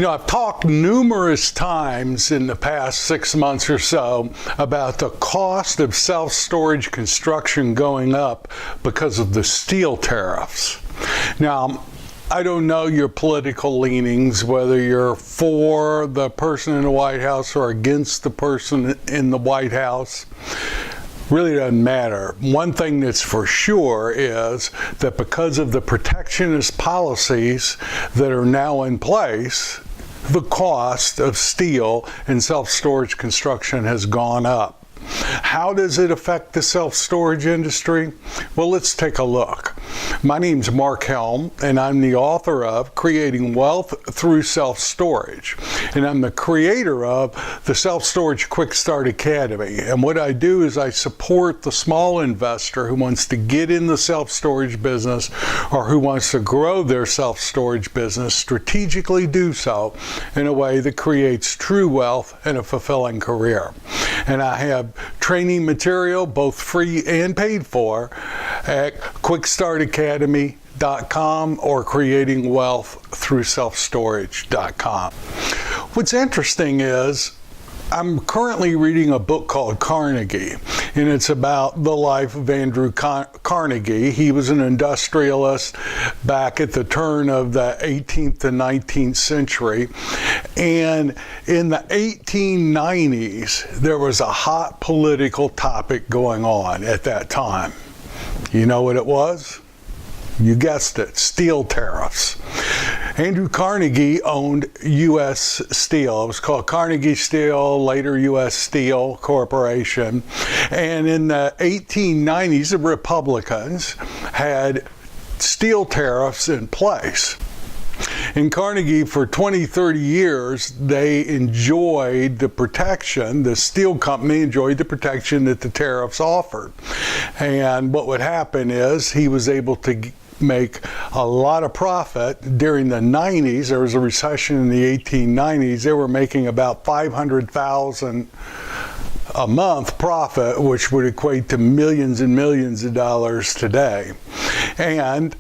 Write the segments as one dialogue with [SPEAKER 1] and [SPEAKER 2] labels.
[SPEAKER 1] I've talked numerous times in the past 6 months or so about the cost of self-storage construction going up because of the steel tariffs. Now, I don't know your political leanings, whether you're for the person in the White House or against the person in the White House. Really doesn't matter. One thing that's for sure is that because of the protectionist policies that are now in place, the cost of steel and self-storage construction has gone up. How does it affect the self-storage industry? Well, let's take a look. My name's Mark Helm, and I'm the author of Creating Wealth Through Self-Storage. And I'm the creator of the Self-Storage Quick Start Academy. And what I do is I support the small investor who wants to get in the self-storage business or who wants to grow their self-storage business, strategically do so in a way that creates true wealth and a fulfilling career. And I have training material, both free and paid for, at quickstartacademy.com or creatingwealththroughselfstorage.com. What's interesting is I'm currently reading a book called Carnegie, and it's about the life of Andrew Carnegie. He was an industrialist back at the turn of the 18th and 19th century. And in the 1890s, there was a hot political topic going on at that time. You know what it was? You guessed it, steel tariffs. Andrew Carnegie owned U.S. Steel. It was called Carnegie Steel, later U.S. Steel Corporation. And in the 1890s, the Republicans had steel tariffs in place. In Carnegie, for 20, 30 years, they enjoyed the protection, the steel company enjoyed the protection that the tariffs offered. And what would happen is he was able to make a lot of profit. During the 90s, there was a recession in the 1890s, they were making about $500,000 a month profit, which would equate to millions and millions of dollars today. And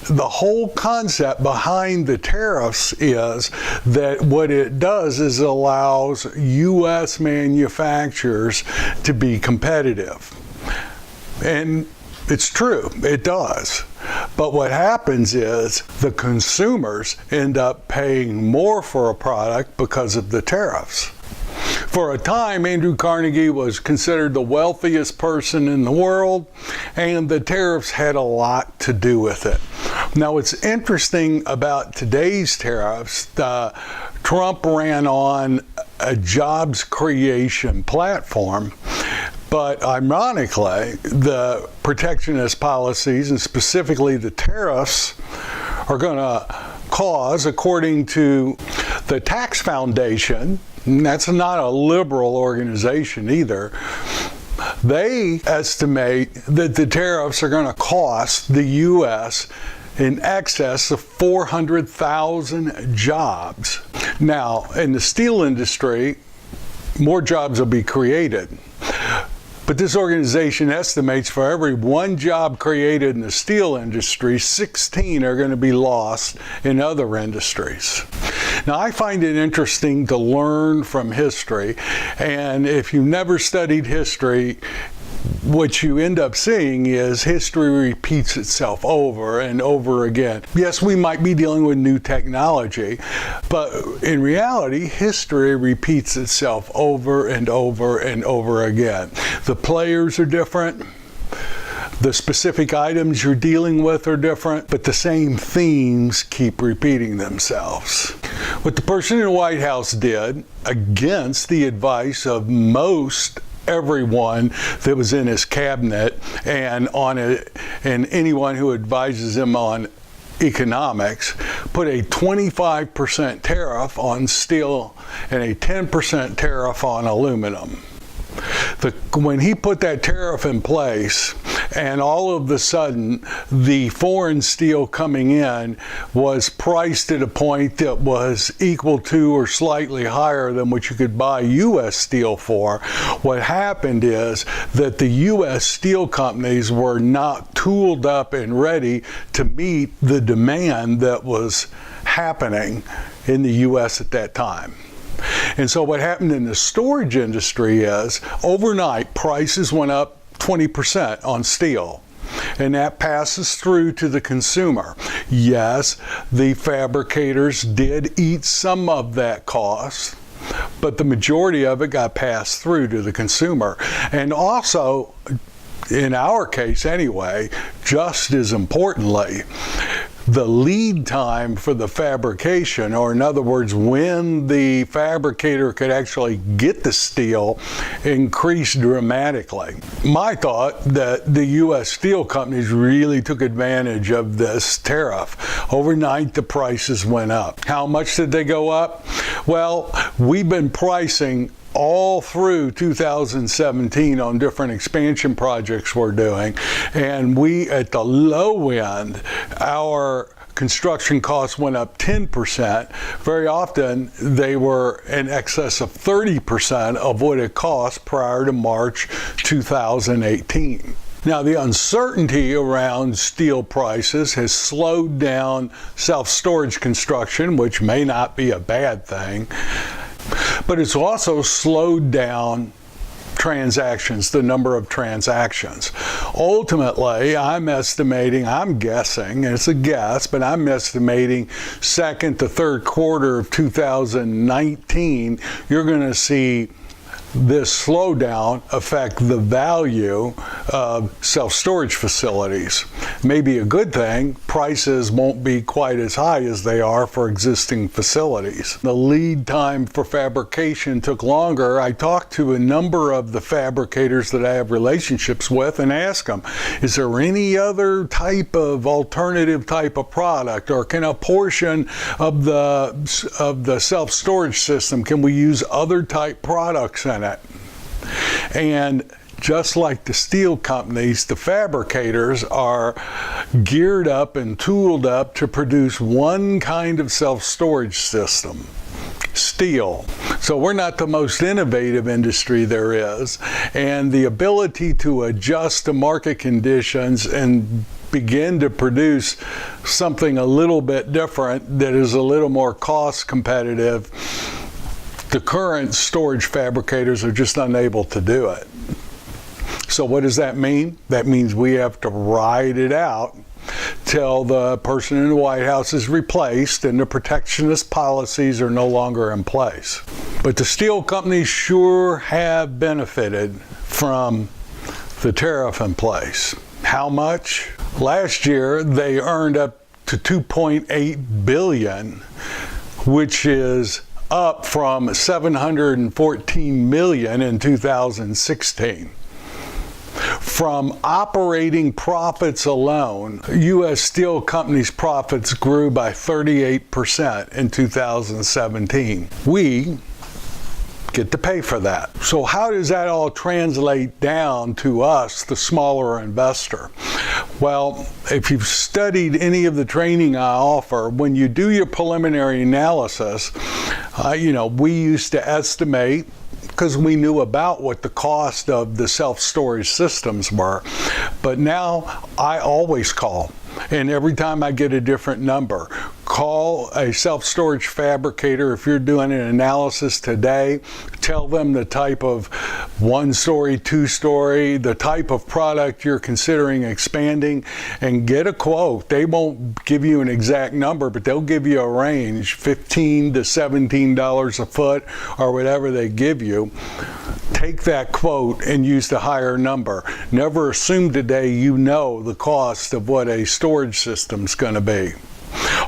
[SPEAKER 1] the whole concept behind the tariffs is that what it does is allows U.S. manufacturers to be competitive. And it's true, it does. But what happens is the consumers end up paying more for a product because of the tariffs. For a time, Andrew Carnegie was considered the wealthiest person in the world, and the tariffs had a lot to do with it. Now, what's interesting about today's tariffs, Trump ran on a jobs creation platform, but ironically, the protectionist policies, and specifically the tariffs, are going to cause, according to the Tax Foundation, and that's not a liberal organization either, they estimate that the tariffs are going to cost the U.S. in excess of 400,000 jobs. Now, in the steel industry, more jobs will be created. But this organization estimates for every one job created in the steel industry, 16 are going to be lost in other industries. Now, I find it interesting to learn from history, and if you've never studied history, what you end up seeing is history repeats itself over and over again. Yes, we might be dealing with new technology, but in reality, history repeats itself over and over and over again. The players are different. The specific items you're dealing with are different, but the same themes keep repeating themselves. What the person in the White House did, against the advice of most everyone that was in his cabinet and anyone who advises him on economics, put a 25% tariff on steel and a 10% tariff on aluminum. When he put that tariff in place, and all of a sudden the foreign steel coming in was priced at a point that was equal to or slightly higher than what you could buy U.S. steel for, what happened is that the U.S. steel companies were not tooled up and ready to meet the demand that was happening in the U.S. at that time. And so what happened in the storage industry is overnight prices went up 20% on steel. And that passes through to the consumer. Yes, the fabricators did eat some of that cost, but the majority of it got passed through to the consumer. And also, in our case anyway, just as importantly, the lead time for the fabrication, or in other words, when the fabricator could actually get the steel, increased dramatically. My thought that the U.S. steel companies really took advantage of this tariff. Overnight, the prices went up. How much did they go up? Well, we've been pricing all through 2017 on different expansion projects we're doing, and we, at the low end, our construction costs went up 10%. Very often they were in excess of 30% of what it cost prior to March 2018. Now, the uncertainty around steel prices has slowed down self-storage construction, which may not be a bad thing, but it's also slowed down transactions, the number of transactions. Ultimately, I'm guessing, it's a guess, but I'm estimating second to third quarter of 2019, you're going to see this slowdown affect the value of self-storage facilities. Maybe a good thing, prices won't be quite as high as they are for existing facilities. The lead time for fabrication took longer. I talked to a number of the fabricators that I have relationships with and asked them, is there any other type of alternative type of product, or can a portion of the self-storage system, can we use other type products in it? And just like the steel companies, the fabricators are geared up and tooled up to produce one kind of self-storage system: steel. So we're not the most innovative industry there is, and the ability to adjust to market conditions and begin to produce something a little bit different that is a little more cost competitive, the current storage fabricators are just unable to do it. So what does that mean? That means we have to ride it out till the person in the White House is replaced and the protectionist policies are no longer in place. But the steel companies sure have benefited from the tariff in place. How much? Last year, they earned up to $2.8 billion, which is up from $714 million in 2016. From operating profits alone, U.S. steel companies' profits grew by 38% in 2017. We get to pay for that. So how does that all translate down to us, the smaller investor? Well, if you've studied any of the training I offer, when you do your preliminary analysis, we used to estimate, because we knew about what the cost of the self-storage systems were. But now I always call, and every time I get a different number, call a self-storage fabricator. If you're doing an analysis today, tell them the type of 1-story, 2-story, the type of product you're considering expanding, and get a quote. They won't give you an exact number, but they'll give you a range, $15 to $17 a foot, or whatever they give you. Take that quote and use the higher number. Never assume today you know the cost of what a storage system's going to be.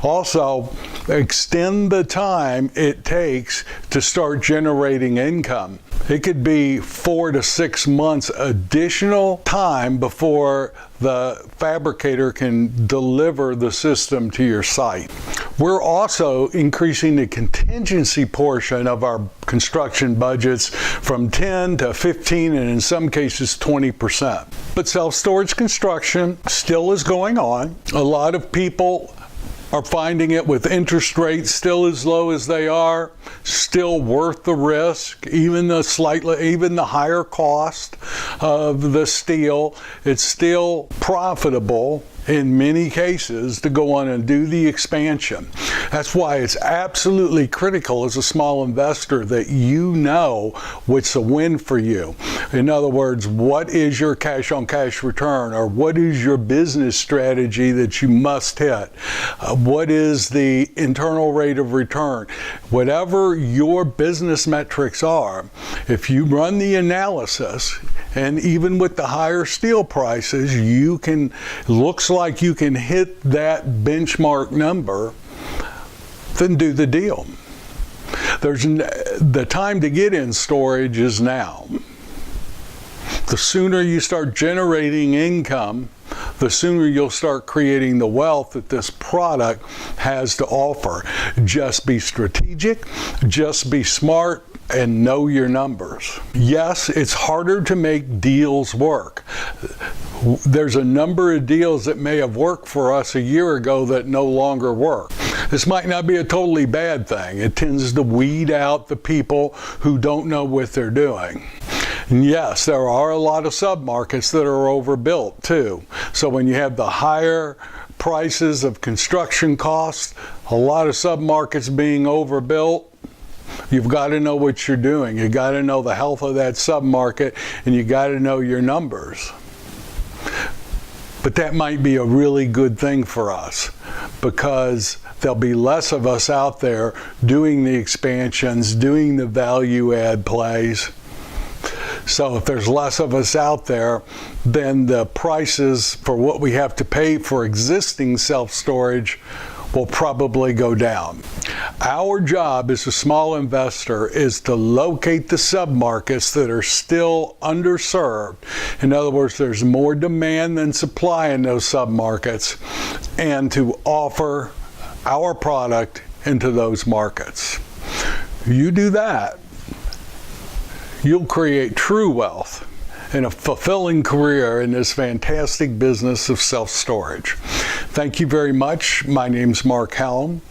[SPEAKER 1] Also, extend the time it takes to start generating income. It could be 4 to 6 months additional time before the fabricator can deliver the system to your site. We're also increasing the contingency portion of our construction budgets from 10 to 15 and in some cases 20%. But self-storage construction still is going on. A lot of people are finding it with interest rates still as low as they are, still worth the risk, even the higher cost of the steel. It's still profitable in many cases to go on and do the expansion. That's why it's absolutely critical as a small investor that you know what's a win for you. In other words, what is your cash on cash return, or what is your business strategy that you must hit? What is the internal rate of return? Whatever your business metrics are, if you run the analysis, and even with the higher steel prices, looks like you can hit that benchmark number, then do the deal. The time to get in storage is now. The sooner you start generating income, the sooner you'll start creating the wealth that this product has to offer. Just be strategic, just be smart, and know your numbers. Yes, it's harder to make deals work. There's a number of deals that may have worked for us a year ago that no longer work. This might not be a totally bad thing. It tends to weed out the people who don't know what they're doing. And yes, there are a lot of submarkets that are overbuilt too. So when you have the higher prices of construction costs, a lot of submarkets being overbuilt, you've got to know what you're doing. You got to know the health of that submarket, and you got to know your numbers. But that might be a really good thing for us, because there'll be less of us out there doing the expansions, doing the value add plays. So if there's less of us out there, then the prices for what we have to pay for existing self-storage will probably go down. Our job as a small investor is to locate the submarkets that are still underserved. In other words, there's more demand than supply in those submarkets, and to offer our product into those markets. You do that, you'll create true wealth and a fulfilling career in this fantastic business of self-storage. Thank you very much. My name's Mark Helm.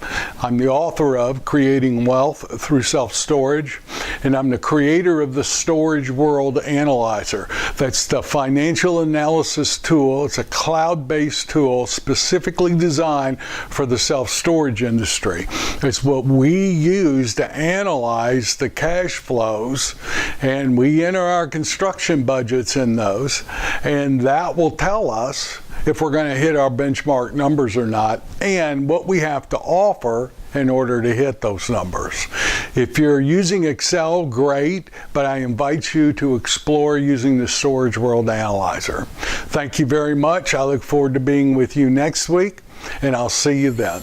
[SPEAKER 1] I'm the author of Creating Wealth Through Self-Storage, and I'm the creator of the Storage World Analyzer. That's the financial analysis tool. It's a cloud-based tool specifically designed for the self-storage industry. It's what we use to analyze the cash flows, and we enter our construction budgets in those, and that will tell us if we're going to hit our benchmark numbers or not, and what we have to offer in order to hit those numbers. If you're using Excel, great, but I invite you to explore using the Storage World Analyzer. Thank you very much. I look forward to being with you next week, and I'll see you then.